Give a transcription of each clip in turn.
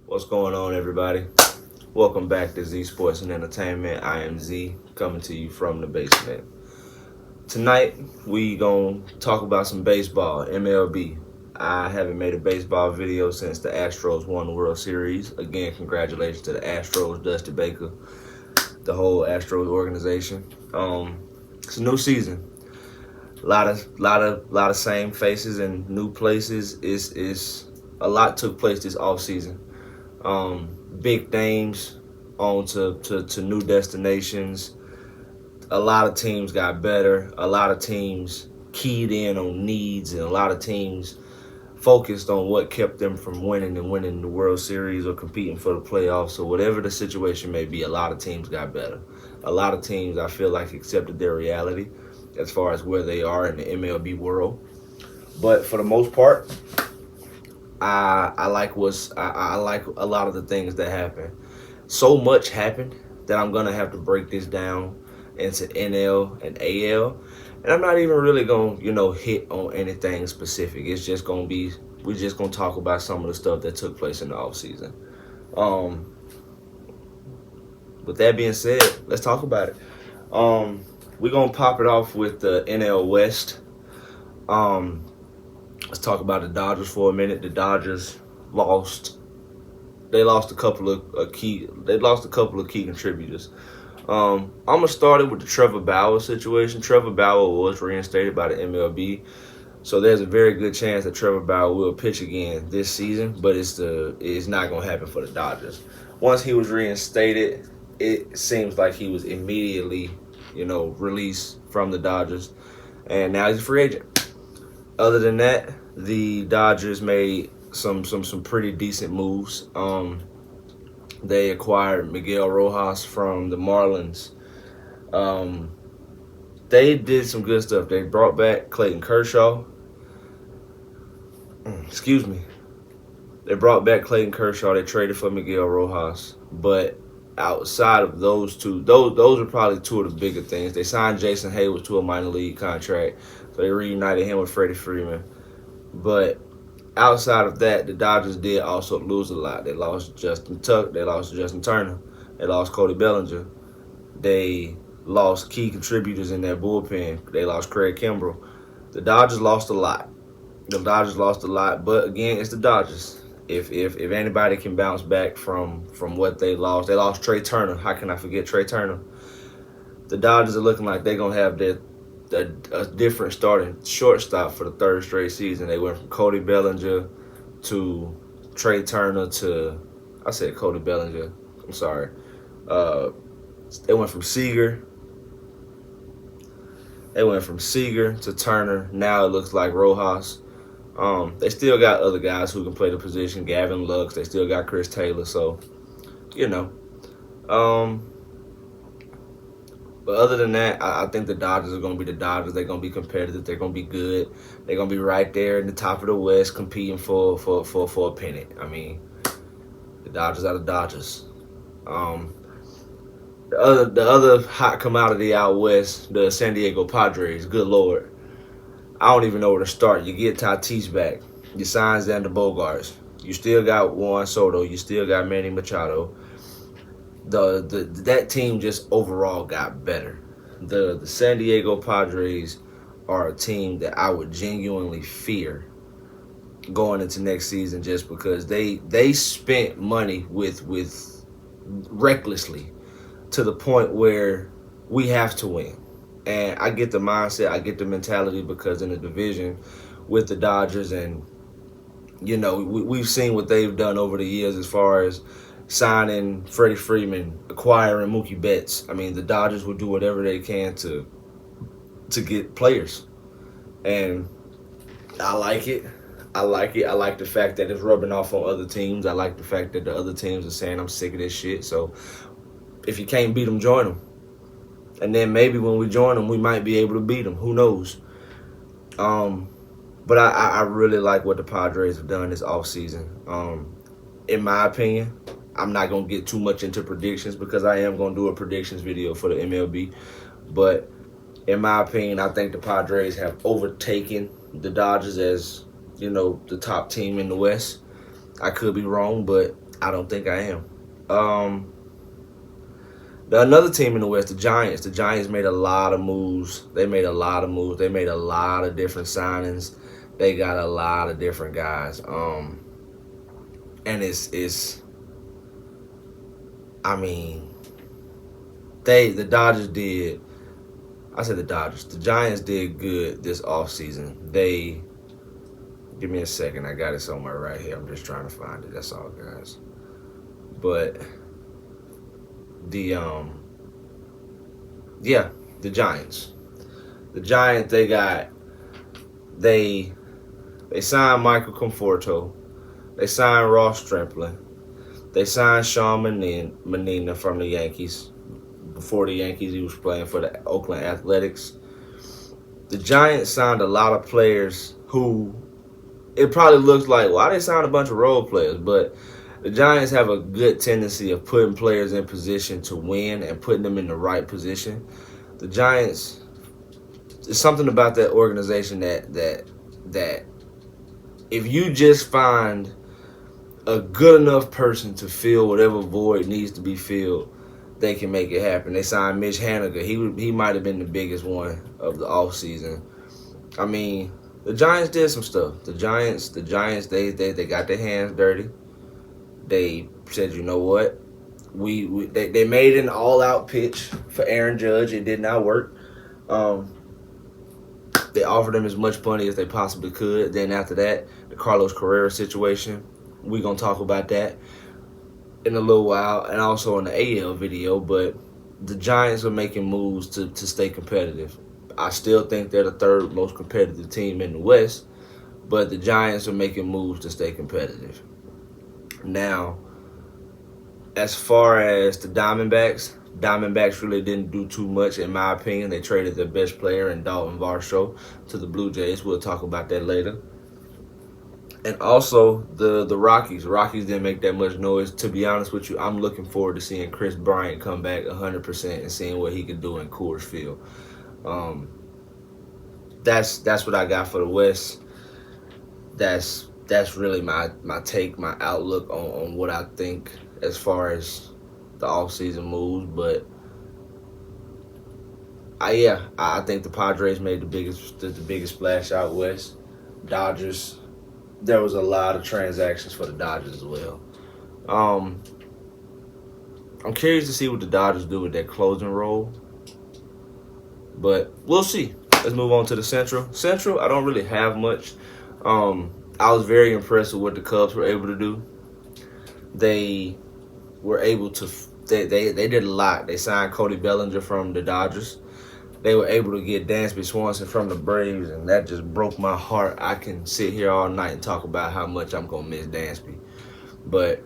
What's going on, everybody? Welcome back to Z Sports and Entertainment. I am Z, coming to you from the basement. Tonight, we gonna talk about some baseball, MLB. I haven't made a baseball video since the Astros won the World Series. Again, congratulations to the Astros, Dusty Baker, the whole Astros organization. It's a new season. A lot of same faces and new places. Is a lot took place this off season. Big names on to new destinations. A lot of teams got better. A lot of teams keyed in on needs, and a lot of teams focused on what kept them from winning the World Series or competing for the playoffs. So whatever the situation may be, a lot of teams got better. A lot of teams, I feel like, accepted their reality as far as where they are in the MLB world. But for the most part, I like I like a lot of the things that happen. So much happened that I'm gonna have to break this down into NL and AL, and I'm not even really gonna hit on anything specific. It's just gonna be we're just gonna talk about some of the stuff that took place in the off season. Um, with that being said, let's talk about it. We're gonna pop it off with the NL West. Um, Let's talk about the Dodgers for a minute. The Dodgers lost. They lost a couple of key. They lost a couple of key contributors. I'm gonna start it with the Trevor Bauer situation. Trevor Bauer was reinstated by the MLB, so there's a very good chance that Trevor Bauer will pitch again this season. But it's not gonna happen for the Dodgers. Once he was reinstated, it seems like he was immediately, released from the Dodgers, and now he's a free agent. Other than that, the Dodgers made some pretty decent moves. They acquired Miguel Rojas from the Marlins. They did some good stuff. They brought back Clayton Kershaw. Excuse me. They brought back Clayton Kershaw. They traded for Miguel Rojas. But outside of those two, those are probably two of the bigger things. They signed Jason Hayward to a minor league contract. So they reunited him with Freddie Freeman. But outside of that, the Dodgers did also lose a lot. They lost Justin Tuck. They lost Justin Turner. They lost Cody Bellinger. They lost key contributors in their bullpen. They lost Craig Kimbrell. The Dodgers lost a lot. But again, it's the Dodgers. If anybody can bounce back from what they lost Trey Turner. How can I forget Trey Turner? The Dodgers are looking like they're gonna have a different starting shortstop for the third straight season. They went from Cody Bellinger to Trey Turner to I said Cody Bellinger. I'm sorry. They went from Seager. To Turner. Now it looks like Rojas. They still got other guys who can play the position. Gavin Lux. They still got Chris Taylor. So, But other than that, I think the Dodgers are going to be the Dodgers. They're going to be competitive. They're going to be good. They're going to be right there in the top of the West competing for a pennant. I mean, the Dodgers are the Dodgers. The other hot commodity out West, the San Diego Padres. Good Lord. I don't even know where to start. You get Tatis back. You sign Xander Bogaerts. You still got Juan Soto. You still got Manny Machado. That team just overall got better. The San Diego Padres are a team that I would genuinely fear going into next season, just because they spent money with recklessly to the point where we have to win. And I get the mindset, I get the mentality, because in the division with the Dodgers, and we've seen what they've done over the years as far as signing Freddie Freeman, acquiring Mookie Betts. I mean, the Dodgers will do whatever they can to get players. And I like it. I like the fact that it's rubbing off on other teams. I like the fact that the other teams are saying, I'm sick of this shit. So if you can't beat them, join them. And then maybe when we join them, we might be able to beat them. Who knows? But I really like what the Padres have done this offseason. In my opinion, I'm not going to get too much into predictions, because I am going to do a predictions video for the MLB. But in my opinion, I think the Padres have overtaken the Dodgers as, the top team in the West. I could be wrong, but I don't think I am. Another team in the West, the Giants. The Giants made a lot of moves. They made a lot of moves. They made a lot of different signings. They got a lot of different guys. And it's. I mean, the Dodgers did. I said the Dodgers. The Giants did good this offseason. They. Give me a second. I got it somewhere right here. I'm just trying to find it. That's all, guys. But the Giants. The Giants, they signed Michael Conforto. They signed Ross Stripling. They signed Sean Manina from the Yankees. Before the Yankees, he was playing for the Oakland Athletics. The Giants signed a lot of players who it probably looks like, why they signed a bunch of role players, but the Giants have a good tendency of putting players in position to win and putting them in the right position. The Giants, there's something about that organization that if you just find a good enough person to fill whatever void needs to be filled, they can make it happen. They signed Mitch Haniger. He might have been the biggest one of the offseason. I mean, the Giants did some stuff. The Giants, they got their hands dirty. They said, you know what? They made an all-out pitch for Aaron Judge. It did not work. They offered him as much money as they possibly could. Then after that, the Carlos Correa situation, we're going to talk about that in a little while, and also in the AL video. But the Giants are making moves to stay competitive. I still think they're the third most competitive team in the West, but the Giants are making moves to stay competitive. Now, as far as the Diamondbacks really didn't do too much, in my opinion. They traded their best player in Dalton Varsho to the Blue Jays. We'll talk about that later. And also the Rockies. The Rockies didn't make that much noise. To be honest with you, I'm looking forward to seeing Chris Bryant come back 100% and seeing what he can do in Coors Field. That's what I got for the West. That's really my take, my outlook on what I think as far as the offseason moves. But I think the Padres made the biggest splash out west. Dodgers, there was a lot of transactions for the Dodgers as well. I'm curious to see what the Dodgers do with their closing role, but we'll see. Let's move on to the Central. Central, I don't really have much. I was very impressed with what the Cubs were able to do. They were able to. They did a lot. They signed Cody Bellinger from the Dodgers. They were able to get Dansby Swanson from the Braves, and that just broke my heart. I can sit here all night and talk about how much I'm gonna miss Dansby, but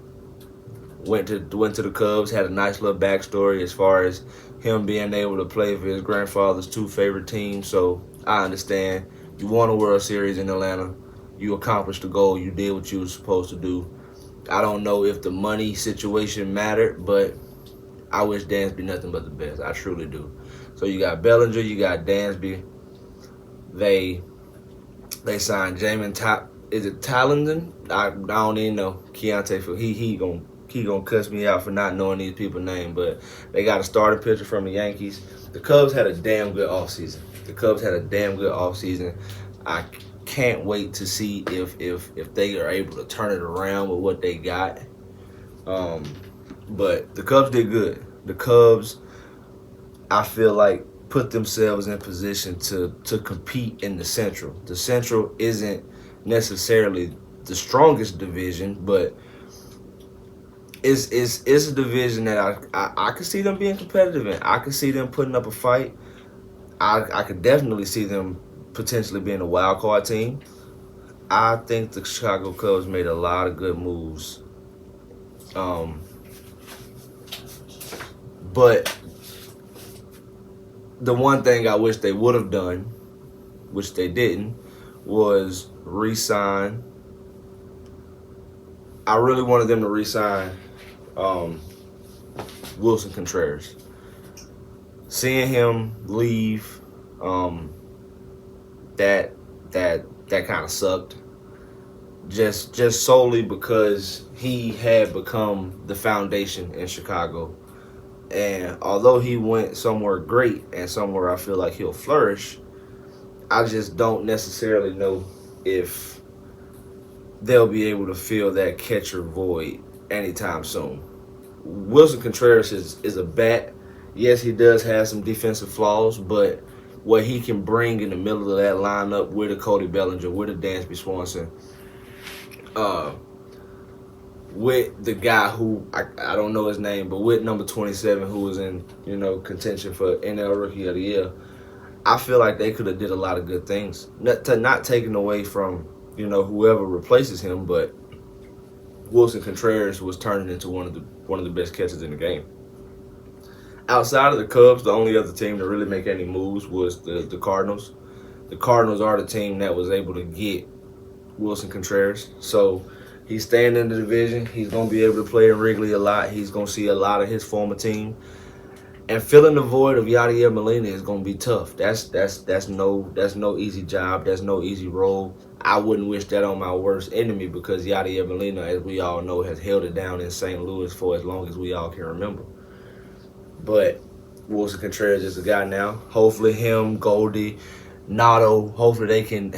went to the Cubs. Had a nice little backstory as far as him being able to play for his grandfather's two favorite teams. So I understand. You won a World Series in Atlanta. You accomplished the goal. You did what you were supposed to do. I don't know if the money situation mattered, but I wish Dansby nothing but the best. I truly do. So you got Bellinger, you got Dansby. They signed Jamin Tallenden? I don't even know. Keontae, he gonna cuss me out for not knowing these people's names, but they got a starting pitcher from the Yankees. The Cubs had a damn good offseason. I can't wait to see if they are able to turn it around with what they got. But the Cubs did good. The Cubs, I feel like, put themselves in position to compete in the Central. The Central isn't necessarily the strongest division, but it's a division that I could see them being competitive in. I could see them putting up a fight. I could definitely see them potentially being a wild card team. I think the Chicago Cubs made a lot of good moves. But the one thing I wish they would have done, which they didn't, was re-sign. I really wanted them to re-sign Wilson Contreras. Seeing him leave, that kind of sucked. just solely because he had become the foundation in Chicago. And although he went somewhere great and somewhere I feel like he'll flourish, I just don't necessarily know if they'll be able to fill that catcher void anytime soon. Wilson Contreras is a bat. Yes, he does have some defensive flaws, but what he can bring in the middle of that lineup with a Cody Bellinger, with a Dansby Swanson, uh, with the guy who I don't know his name, but with number 27 who was in contention for NL Rookie of the Year, I feel like they could have did a lot of good things. Not taking away from whoever replaces him, but Wilson Contreras was turning into one of the best catchers in the game. Outside of the Cubs, the only other team to really make any moves was the Cardinals. The Cardinals are the team that was able to get Wilson Contreras. So he's staying in the division. He's going to be able to play in Wrigley a lot. He's going to see a lot of his former team. And filling the void of Yadier Molina is going to be tough. That's no easy job. That's no easy role. I wouldn't wish that on my worst enemy because Yadier Molina, as we all know, has held it down in St. Louis for as long as we all can remember. But Wilson Contreras is the guy now. Hopefully him, Goldie, Nato, hopefully they can.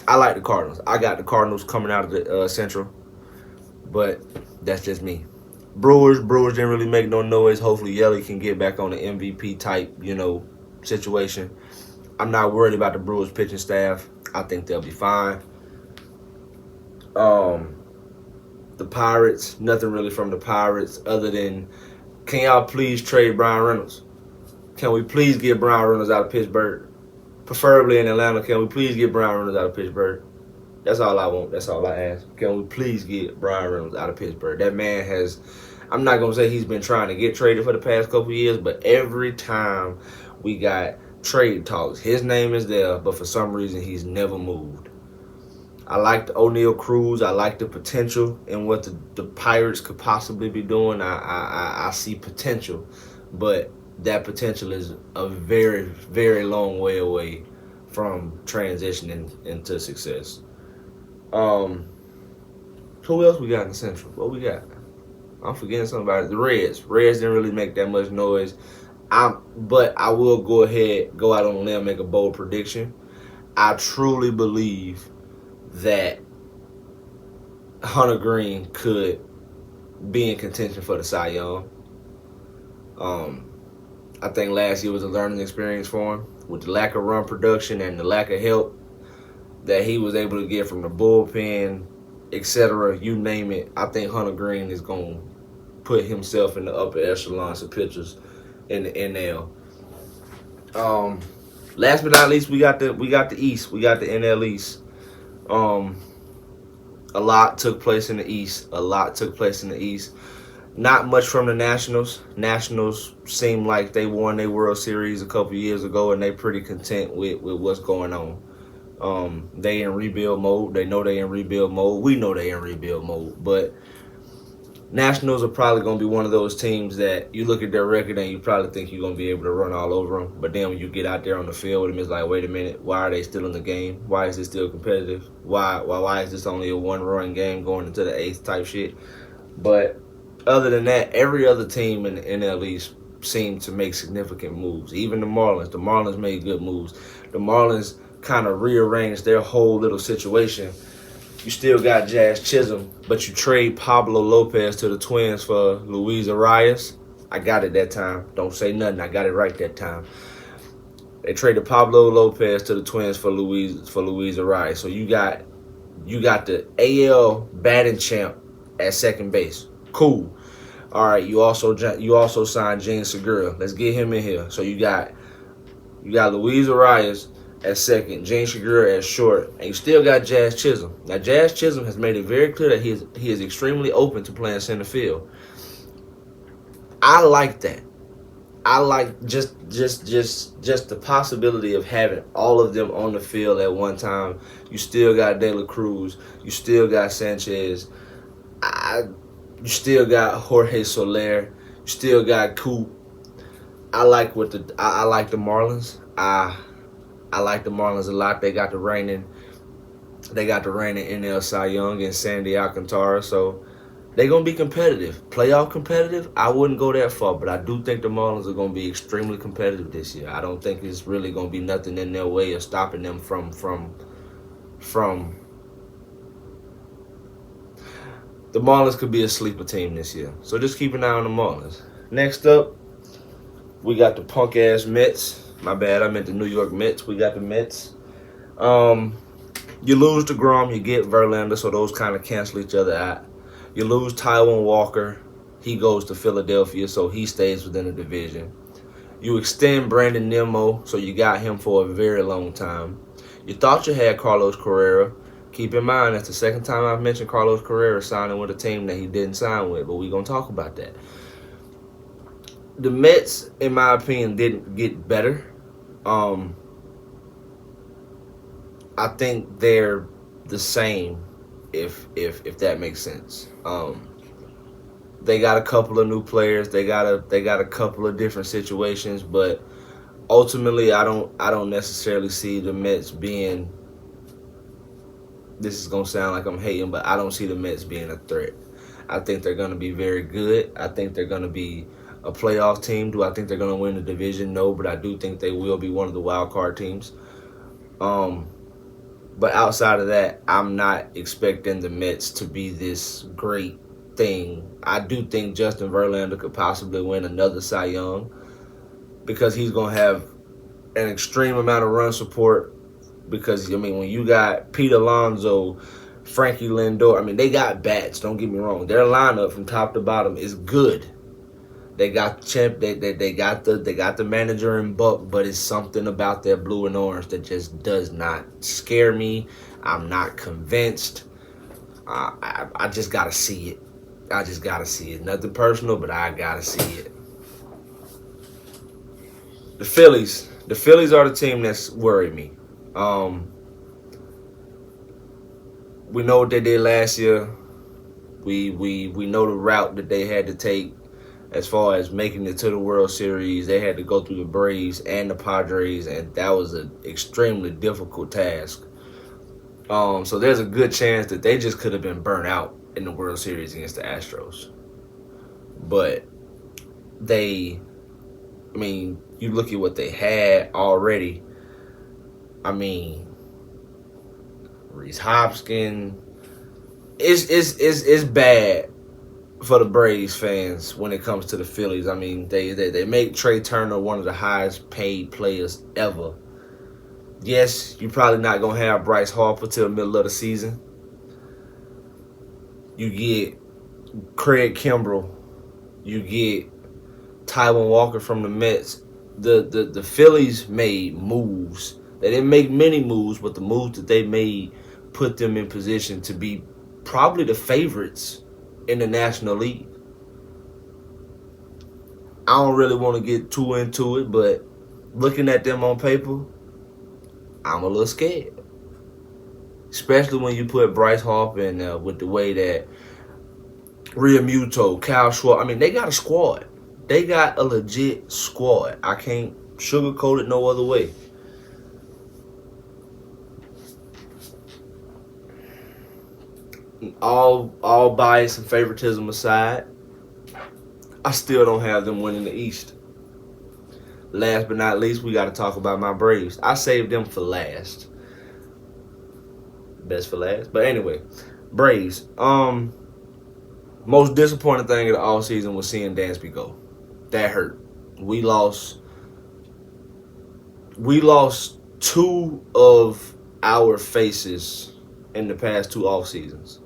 I like the Cardinals. I got the Cardinals coming out of the Central. But that's just me. Brewers didn't really make no noise. Hopefully Yelly can get back on the MVP type, situation. I'm not worried about the Brewers pitching staff. I think they'll be fine. The Pirates, nothing really from the Pirates other than, can y'all please trade Brian Reynolds? Can we please get Brian Reynolds out of Pittsburgh? Preferably in Atlanta. Can we please get Brian Reynolds out of Pittsburgh? That's all I want. That's all I ask. Can we please get Brian Reynolds out of Pittsburgh? That man has, I'm not going to say he's been trying to get traded for the past couple of years, but every time we got trade talks, his name is there, but for some reason he's never moved. I like the O'Neal Cruz. I like the potential in what the Pirates could possibly be doing. I see potential, but that potential is a very, very long way away from transitioning into success. Who else we got in the Central? What we got? I'm forgetting something about it. The Reds. Reds didn't really make that much noise. But I will go out on a limb, make a bold prediction. I truly believe that Hunter Green could be in contention for the Cy Young. I think last year was a learning experience for him with the lack of run production and the lack of help that he was able to get from the bullpen, etc. You name it. I think Hunter Green is going to put himself in the upper echelons of pitchers in the NL. Last but not least, we got the East. We got the NL East. A lot took place in the East. Not much from the Nationals. Nationals seem like they won their World Series a couple years ago, and they pretty content with what's going on. They in rebuild mode. They know they in rebuild mode. We know they in rebuild mode. But Nationals are probably going to be one of those teams that you look at their record and you probably think you're going to be able to run all over them. But then when you get out there on the field with them, it's like, wait a minute, why are they still in the game? Why is it still competitive? Why is this only a one-run game going into the eighth type shit? But other than that, every other team in the NL East seemed to make significant moves. Even the Marlins. The Marlins made good moves. The Marlins kind of rearranged their whole little situation. You still got Jazz Chisholm, but you trade Pablo Lopez to the Twins for Luis Arias. I got it that time. Don't say nothing. I got it right that time. They traded Pablo Lopez to the Twins for Luis Arias. So you got the AL batting champ at second base. Cool. All right. You also signed Gene Segura. Let's get him in here. So you got Luis Arias at second, Gene Segura at short, and you still got Jazz Chisholm. Now, Jazz Chisholm has made it very clear that he is extremely open to playing center field. I like that. I like just the possibility of having all of them on the field at one time. You still got De La Cruz. You still got Sanchez. You still got Jorge Soler. You still got Coop. I like the Marlins. I like the Marlins a lot. They got the reigning They got the reigning NL Cy Young and Sandy Alcantara, so they're going to be competitive. Playoff competitive, I wouldn't go that far, but I do think the Marlins are going to be extremely competitive this year. I don't think it's really going to be nothing in their way of stopping them from the Marlins could be a sleeper team this year. So just keep an eye on the Marlins. Next up, we got the punk-ass Mets. My bad, I meant the New York Mets. We got the Mets. You lose DeGrom, you get Verlander, so those kind of cancel each other out. You lose Taijuan Walker. He goes to Philadelphia, so he stays within the division. You extend Brandon Nimmo, so you got him for a very long time. You thought you had Carlos Correa. Keep in mind, that's the second time I've mentioned Carlos Correa signing with a team that he didn't sign with, but we're going to talk about that. The Mets, in my opinion, didn't get better. I think they're the same, if that makes sense. They got a couple of new players. They got a couple of different situations, but ultimately, I don't necessarily see the Mets being. This is gonna sound like I'm hating, but I don't see the Mets being a threat. I think they're gonna be very good. I think they're gonna be a playoff team. Do I think they're gonna win the division? No, but I do think they will be one of the wild card teams. But outside of that, I'm not expecting the Mets to be this great thing. I do think Justin Verlander could possibly win another Cy Young because he's going to have an extreme amount of run support because, when you got Pete Alonso, Frankie Lindor, they got bats, don't get me wrong. Their lineup from top to bottom is good. They got they got the manager in Buck, but it's something about their blue and orange that just does not scare me. I'm not convinced. I just gotta see it. I just gotta see it. Nothing personal, but I gotta see it. The Phillies are the team that's worried me. We know what they did last year. We know the route that they had to take. As far as making it to the World Series, they had to go through the Braves and the Padres, and that was an extremely difficult task. So there's a good chance that they just could have been burnt out in the World Series against the Astros. But you look at what they had already. Reese Hopkins, it's bad for the Braves fans when it comes to the Phillies. They make Trey Turner one of the highest paid players ever. Yes, you're probably not going to have Bryce Harper till the middle of the season. You get Craig Kimbrell. You get Taijuan Walker from the Mets. The Phillies made moves. They didn't make many moves, but the moves that they made put them in position to be probably the favorites in the National League. I don't really want to get too into it, but looking at them on paper, I'm a little scared. Especially when you put Bryce Harper in there with the way that Real Muto, Kyle Schwarber, they got a squad. They got a legit squad. I can't sugarcoat it no other way. All bias and favoritism aside, I still don't have them winning the East. Last but not least, we got to talk about my Braves. I saved them for last. Best for last. But anyway, Braves. Most disappointing thing of the offseason was seeing Dansby go. That hurt. We lost two of our faces in the past two off seasons.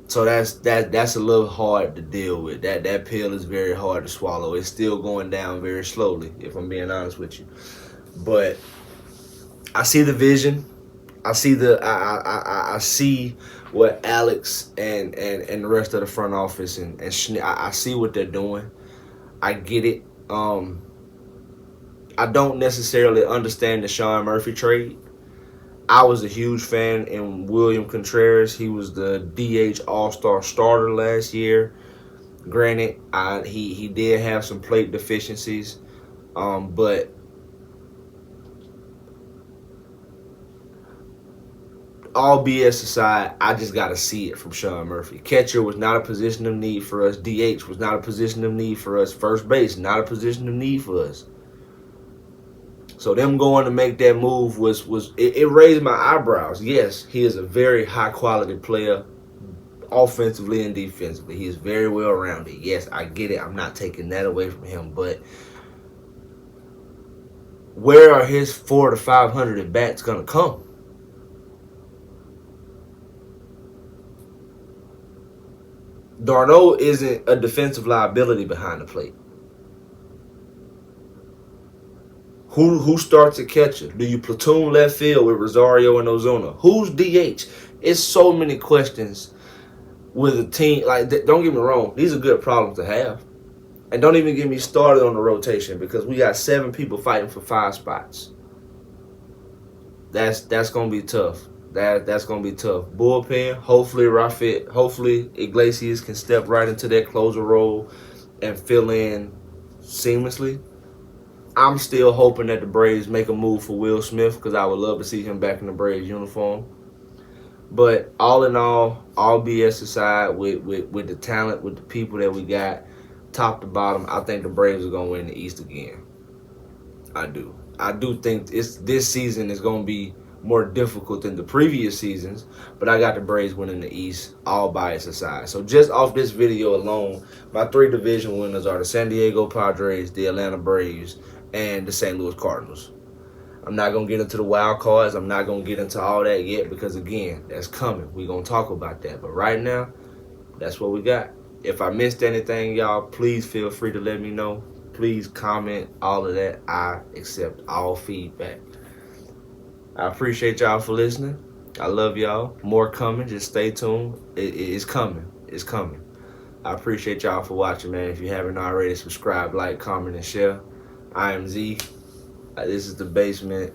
So that's a little hard to deal with. That pill is very hard to swallow. It's still going down very slowly, if I'm being honest with you. But I see the vision. I see I see what Alex and the rest of the front office and I see what they're doing. I get it. I don't necessarily understand the Sean Murphy trade. I was a huge fan in William Contreras. He was the DH All-Star starter last year. Granted, he did have some plate deficiencies, but all BS aside, I just got to see it from Sean Murphy. Catcher was not a position of need for us. DH was not a position of need for us. First base, not a position of need for us. So them going to make that move it raised my eyebrows. Yes, he is a very high quality player, offensively and defensively. He is very well rounded. Yes, I get it. I'm not taking that away from him, but where are his 400 to 500 at bats gonna come? Darno isn't a defensive liability behind the plate. Who starts at catcher? Do you platoon left field with Rosario and Ozuna? Who's DH? It's so many questions with a team. Like, don't get me wrong, these are good problems to have. And don't even get me started on the rotation, because we got 7 people fighting for 5 spots. That's gonna be tough. That's gonna be tough. Bullpen, hopefully Iglesias can step right into that closer role and fill in seamlessly. I'm still hoping that the Braves make a move for Will Smith, because I would love to see him back in the Braves uniform. But all in all BS aside, with the talent, with the people that we got, top to bottom, I think the Braves are going to win the East again. I do. I do think this season is going to be more difficult than the previous seasons, but I got the Braves winning the East, all bias aside. So just off this video alone, my 3 division winners are the San Diego Padres, the Atlanta Braves, and the St. Louis Cardinals. I'm not going to get into the wild cards. I'm not going to get into all that yet, because, again, that's coming. We're going to talk about that. But right now, that's what we got. If I missed anything, y'all, please feel free to let me know. Please comment, all of that. I accept all feedback. I appreciate y'all for listening. I love y'all. More coming. Just stay tuned. It's coming. It's coming. I appreciate y'all for watching, man. If you haven't already, subscribe, like, comment, and share. I am Z. This is The Basement.